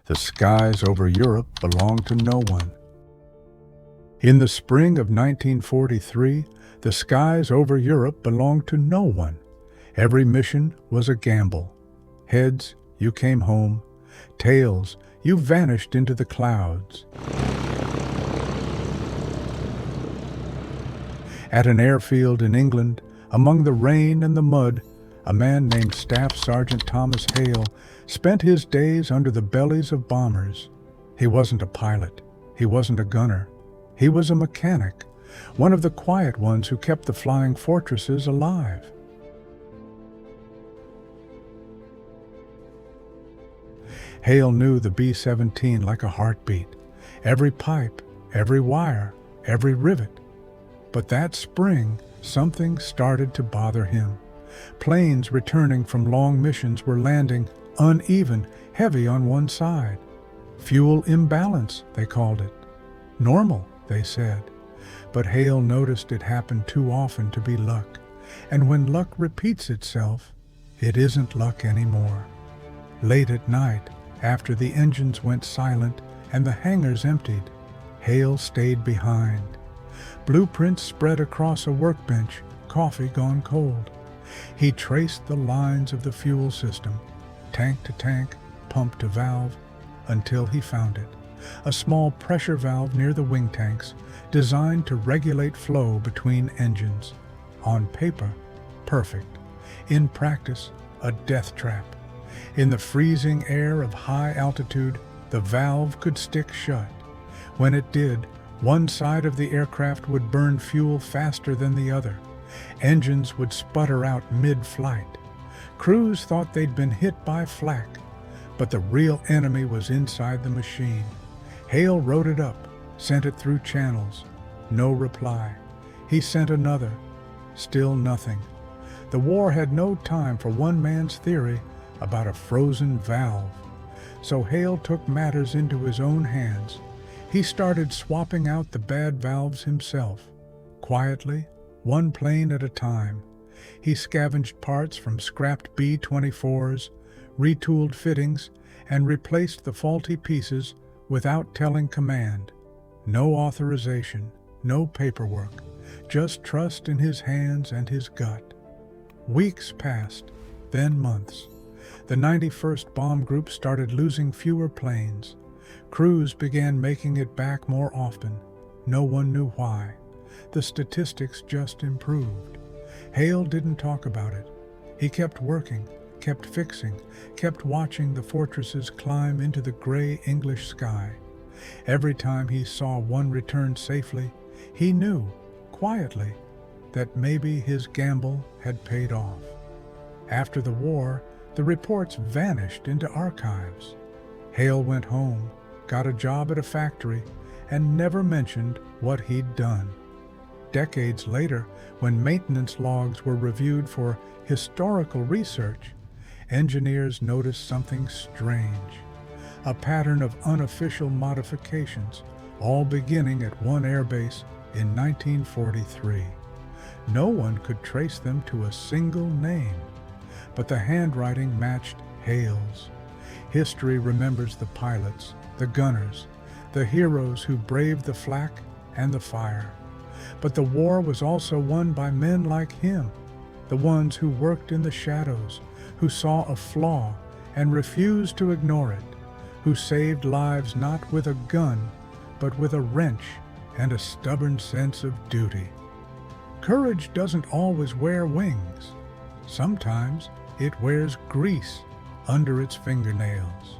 The skies over Europe belonged to no one. In the spring of 1943, the skies over Europe belonged to no one. Every mission was a gamble. Heads, you came home. Tails, you vanished into the clouds. At an airfield in England, among the rain and the mud, a man named Staff Sergeant Thomas Hale spent his days under the bellies of bombers. He wasn't a pilot. He wasn't a gunner. He was a mechanic, one of the quiet ones who kept the flying fortresses alive. Hale knew the B-17 like a heartbeat, every pipe, every wire, every rivet. But that spring, something started to bother him. Planes returning from long missions were landing uneven, heavy on one side. Fuel imbalance, they called it. Normal, they said. But Hale noticed it happened too often to be luck. And when luck repeats itself, it isn't luck anymore. Late at night, after the engines went silent and the hangars emptied, Hale stayed behind. Blueprints spread across a workbench, coffee gone cold. He traced the lines of the fuel system, tank to tank, pump to valve, until he found it. A small pressure valve near the wing tanks, designed to regulate flow between engines. On paper, perfect. In practice, a death trap. In the freezing air of high altitude, the valve could stick shut. When it did, one side of the aircraft would burn fuel faster than the other. Engines would sputter out mid-flight. Crews thought they'd been hit by flak, but the real enemy was inside the machine. Hale wrote it up, sent it through channels. No reply. He sent another. Still nothing. The war had no time for one man's theory about a frozen valve. So Hale took matters into his own hands. He started swapping out the bad valves himself, quietly, one plane at a time. He scavenged parts from scrapped B-24s, retooled fittings, and replaced the faulty pieces without telling command. No authorization, no paperwork, just trust in his hands and his gut. Weeks passed, then months. The 91st Bomb Group started losing fewer planes. Crews began making it back more often. No one knew why. The statistics just improved. Hale didn't talk about it. He kept working, kept fixing, kept watching the fortresses climb into the gray English sky. Every time he saw one return safely, he knew, quietly, that maybe his gamble had paid off. After the war, the reports vanished into archives. Hale went home, got a job at a factory, and never mentioned what he'd done. Decades later, when maintenance logs were reviewed for historical research, engineers noticed something strange. A pattern of unofficial modifications, all beginning at one airbase in 1943. No one could trace them to a single name, but the handwriting matched Hale's. History remembers the pilots, the gunners, the heroes who braved the flak and the fire. But the war was also won by men like him, the ones who worked in the shadows, who saw a flaw and refused to ignore it, who saved lives not with a gun, but with a wrench and a stubborn sense of duty. Courage doesn't always wear wings. Sometimes it wears grease under its fingernails.